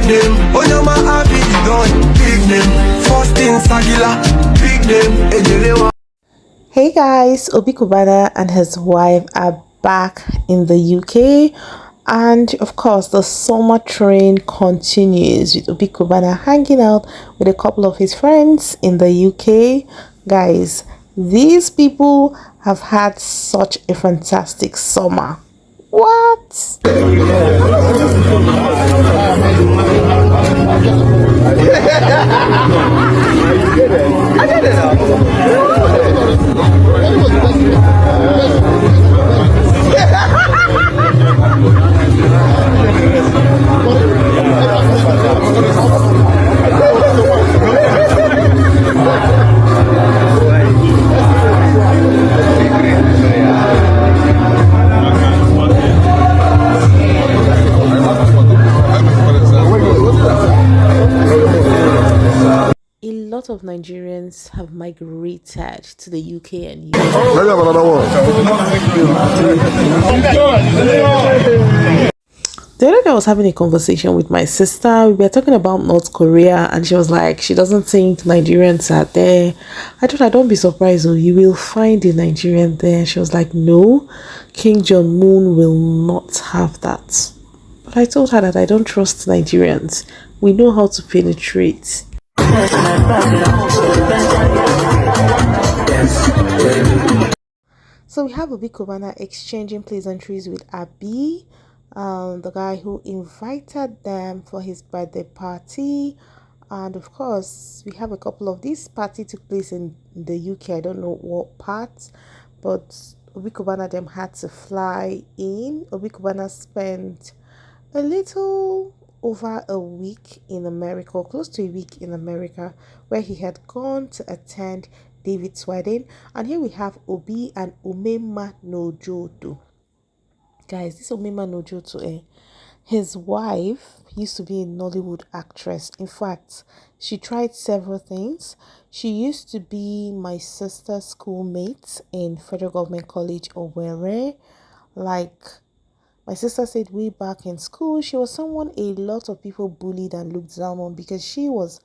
name. Onyama Abi the gun, big name. First in Sagila, big name. Ejelewa. Hey guys, Obi Kubana and his wife are back in the UK, and of course the summer train continues with Obi Kubana hanging out with a couple of his friends in the UK. Guys, these people have had such a fantastic summer. What? A lot of Nigerians have migrated to the UK and US. The other day I was having a conversation with my sister. We were talking about North Korea, and she was like, she doesn't think Nigerians are there. I told her, don't be surprised, oh, you will find a Nigerian there. She was like, no, King Jong-un will not have that. But I told her that I don't trust Nigerians. We know how to penetrate. So we have Obi Kubana exchanging pleasantries with Abi, the guy who invited them for his birthday party. And of course, we have a couple of these parties took place in the UK. I don't know what part, but Obi Kubana them had to fly in. Obi Kubana spent a little over a week in America, close to a week in America, where he had gone to attend David's wedding. And here we have Obi and Omema Nojoto. Guys, this Omema Nojoto, his wife used to be a Nollywood actress. In fact, she tried several things. She used to be my sister's schoolmate in Federal Government College, Owerri. Like, my sister said way back in school, she was someone a lot of people bullied and looked down on because she was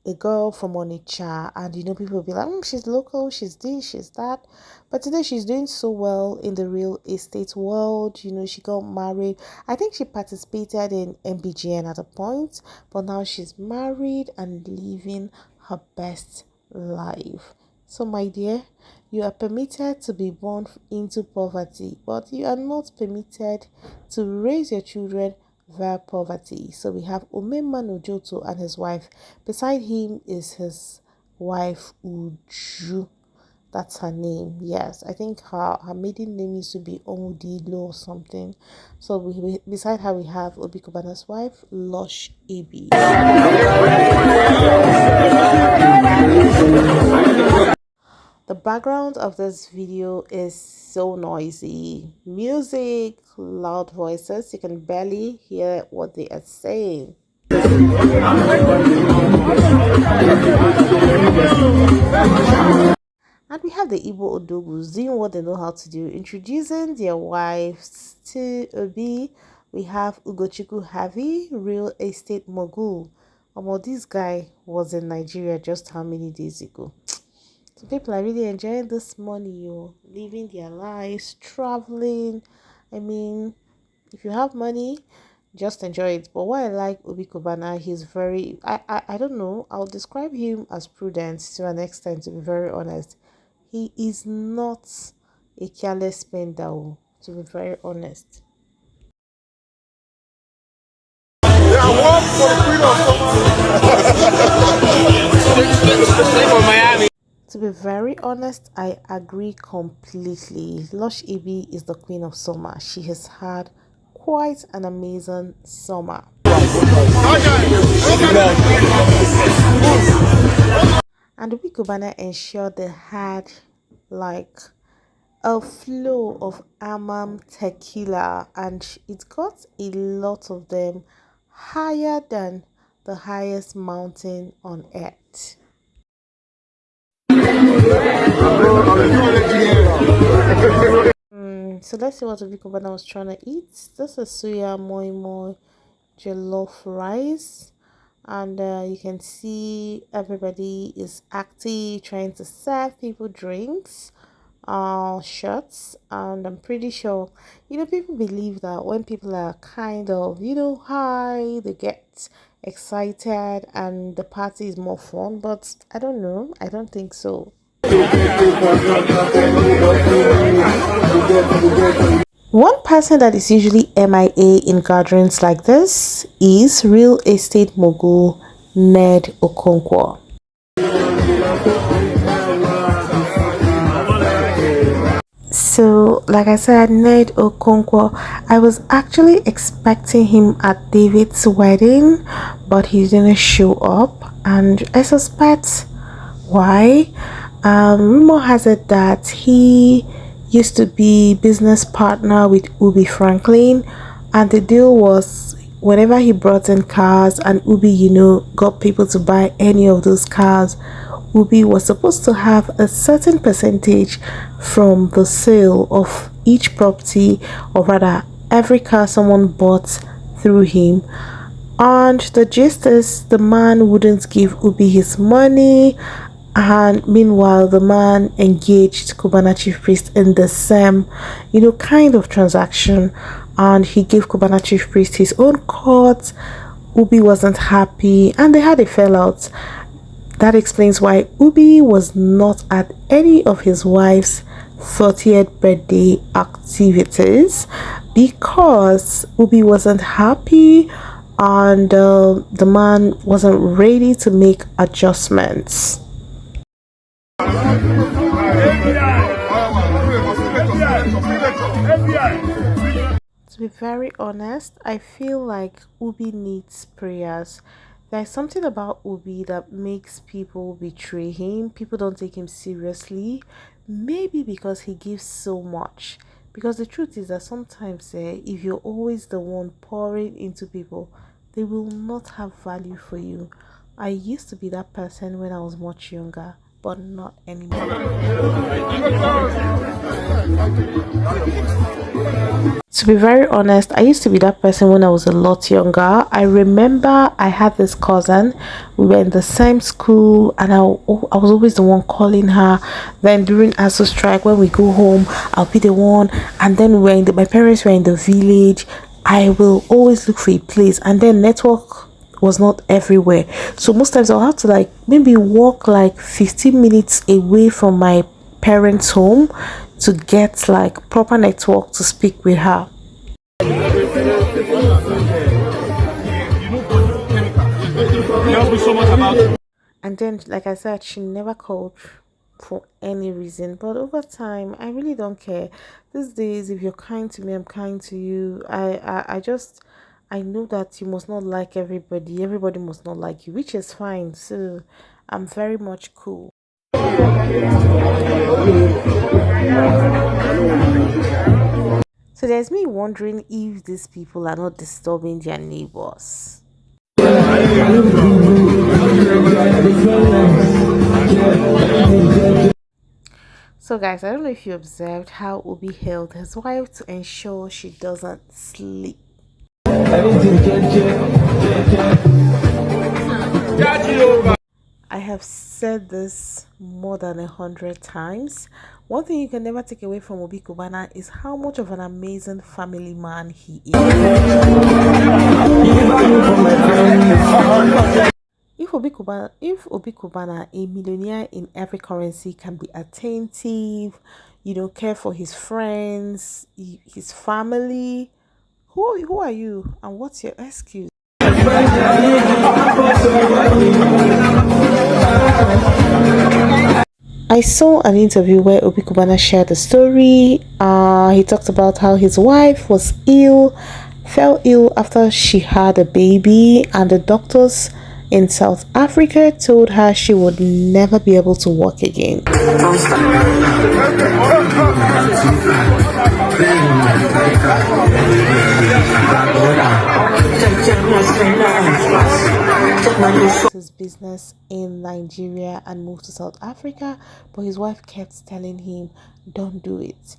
a girl from Onitsha, and people would be like, she's local, she's this, she's that. But today she's doing so well in the real estate world. She got married. I think she participated in MBGN at a point, but now she's married and living her best life. So my dear, you are permitted to be born into poverty, but you are not permitted to raise your children via poverty. So we have Omema Nojoto and his wife. Beside him is his wife Uju. That's her name. Yes, I think her maiden name used to be Omudilo or something. So beside her we have Obi Kubana's wife, Lush Abi. The background of this video is so noisy. Music, loud voices. You can barely hear what they are saying. And we have the Igbo Odogus doing what they know how to do, introducing their wives to Obi. We have Ugochukwu Havi, real estate mogul. This guy was in Nigeria just how many days ago? So people are really enjoying this money, living their lives, traveling. I mean, if you have money, just enjoy it. But what I like Obi Kubana, he's very, I don't know, I'll describe him as prudent to an extent, to be very honest. He is not a careless spender, to be very honest. To be very honest, I agree completely. Lush Abi is the queen of summer. She has had quite an amazing summer. And Obi Kubana ensured they had like a flow of Amam tequila, and it got a lot of them higher than the highest mountain on earth. So let's see what Obi Kubana was trying to eat. This is suya moi moi jollof rice, and you can see everybody is active trying to serve people drinks, shots. And I'm pretty sure, people believe that when people are kind of, high, they get excited and the party is more fun. But I don't know, I don't think so. One person that is usually MIA in gatherings like this is real estate mogul Ned Okonkwo. So, like I said, Ned Okonkwo, I was actually expecting him at David's wedding, but he didn't show up, and I suspect why. Rumor has it that he used to be business partner with Ubi Franklin, and the deal was whenever he brought in cars and Ubi, got people to buy any of those cars, Ubi was supposed to have a certain percentage from the sale of each property, or rather every car someone bought through him. And the gist is the man wouldn't give Ubi his money, and meanwhile the man engaged Cubana chief priest in the same kind of transaction, and he gave Cubana chief priest his own court. Ubi wasn't happy and they had a fallout. That explains why Ubi was not at any of his wife's 30th birthday activities, because Ubi wasn't happy and the man wasn't ready to make adjustments. To be very honest, I feel like Ubi needs prayers. There's something about Ubi that makes people betray him. People don't take him seriously. Maybe because he gives so much. Because the truth is that sometimes, if you're always the one pouring into people, they will not have value for you. I used to be that person when I was much younger, but not anymore. To be very honest, I used to be that person when I was a lot younger. I remember I had this cousin. We were in the same school, and I was always the one calling her. Then during ASU strike, when we go home, I'll be the one. And then when my parents were in the village, I will always look for a place. And then network was not everywhere, so most times I'll have to maybe walk 15 minutes away from my parents' home to get proper network to speak with her. And then, like I said, she never called for any reason. But over time, I really don't care. These days, if you're kind to me, I'm kind to you. I know that you must not like everybody. Everybody must not like you, which is fine. So I'm very much cool. So there's me wondering if these people are not disturbing their neighbors. So guys, I don't know if you observed how Obi held his wife to ensure she doesn't sleep. I have said this more than 100 times. One thing you can never take away from Obi Kubana is how much of an amazing family man he is. If Obi Kubana, a millionaire in every currency, can be attentive, care for his friends, his family, who are you and what's your excuse? I saw an interview where Obi Kubana shared a story. He talked about how his wife was fell ill after she had a baby, and the doctors in South Africa told her she would never be able to walk again. His business in Nigeria and moved to South Africa, but his wife kept telling him, "Don't do it.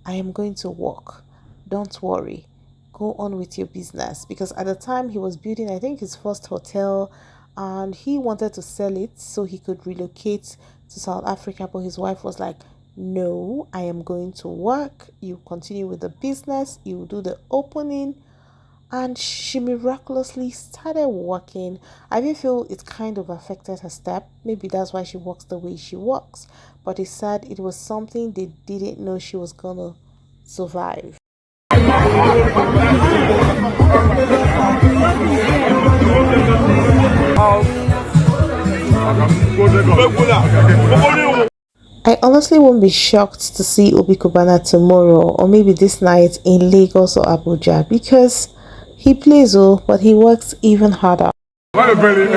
I am going to work. Don't worry. Go go on with your business, because at the time he was building, I think, his first hotel, and he wanted to sell it so he could relocate to South Africa. But his wife was like, no, I am going to work. You continue with the business, you do the opening. And she miraculously started working. I do feel it kind of affected her step. Maybe that's why she works the way she works. But he said it was something they didn't know she was gonna survive. I honestly won't be shocked to see Obi Kubana tomorrow, or maybe this night in Lagos or Abuja, because he plays but he works even harder. My brother,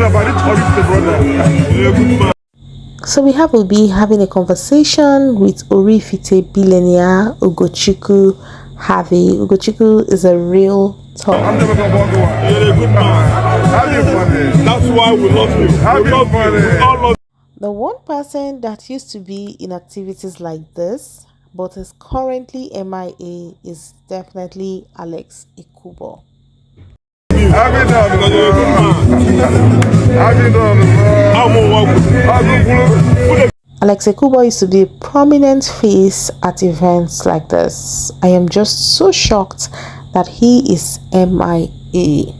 but it's the brother. So we have Obi having a conversation with Orifite billionaire Ugochukwu Harvey. Ugochukwu is a real talk. I'm never gonna walk away. You're a good man. Have you funny? That's why we love you. Have you funny? The one person that used to be in activities like this but is currently MIA is definitely Alex Ekubo. Alex Ekubo used to be a prominent face at events like this. I am just so shocked that he is MIA.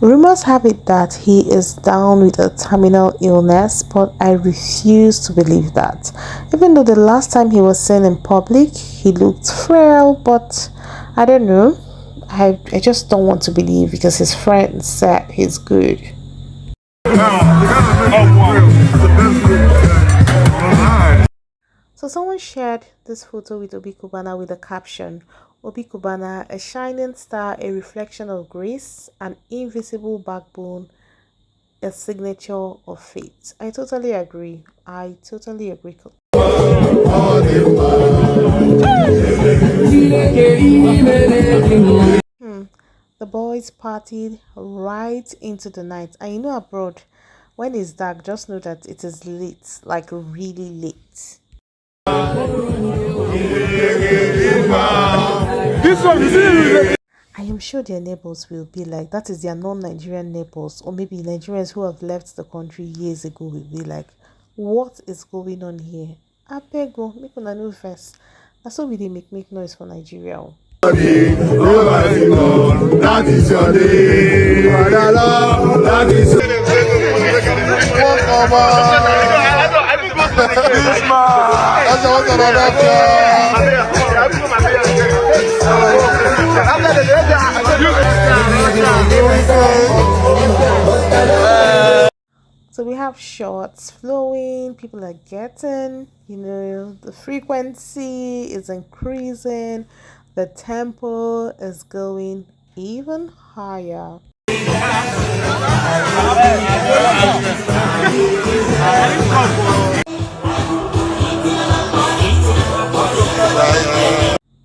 Rumors have it that he is down with a terminal illness, but I refuse to believe that. Even though the last time he was seen in public, he looked frail, but I don't know. I just don't want to believe because his friends said he's good. So someone shared this photo with Obi Kubana with the caption, Obi Kubana, a shining star, a reflection of grace, an invisible backbone, a signature of faith. I totally agree. I totally agree. The boys partied right into the night. And you know, abroad, when it's dark, just know that it is late, like really late. I am sure their neighbors will be like, that is their non-Nigerian neighbors, or maybe Nigerians who have left the country years ago will be like, what is going on here? I beg go, make una know first. That's why we dey make noise for Nigeria. That is your day. That is your day. This man. So we have shots flowing, people are getting, you know, the frequency is increasing, the tempo is going even higher.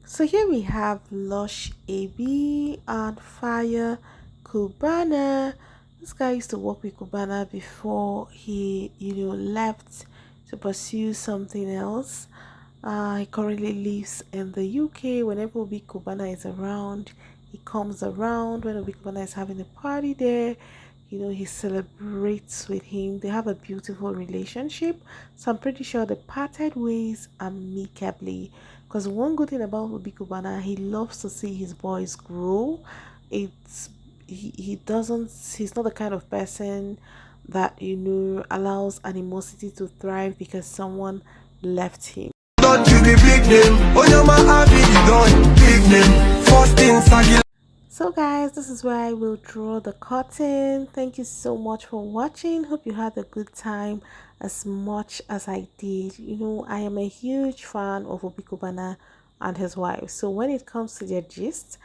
So here we have Lush AB and Fire Cubana. This guy used to work with Cubana before he, left to pursue something else. He currently lives in the UK. Whenever Obi Kubana is around, he comes around. When Obi Kubana is having a party there, he celebrates with him. They have a beautiful relationship. So I'm pretty sure they parted ways amicably. Because one good thing about Obi Kubana, he loves to see his boys grow. He's not the kind of person that allows animosity to thrive because someone left him. Don't you be big name? Oh, your man big name. First in Sagila. So guys, this is where I will draw the curtain. Thank you so much for watching. Hope you had a good time as much as I did. I am a huge fan of Obi Kubana and his wife. So when it comes to their gist,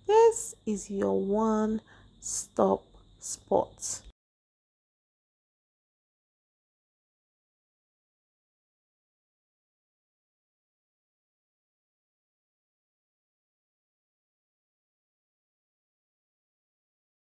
this is your one-stop spot.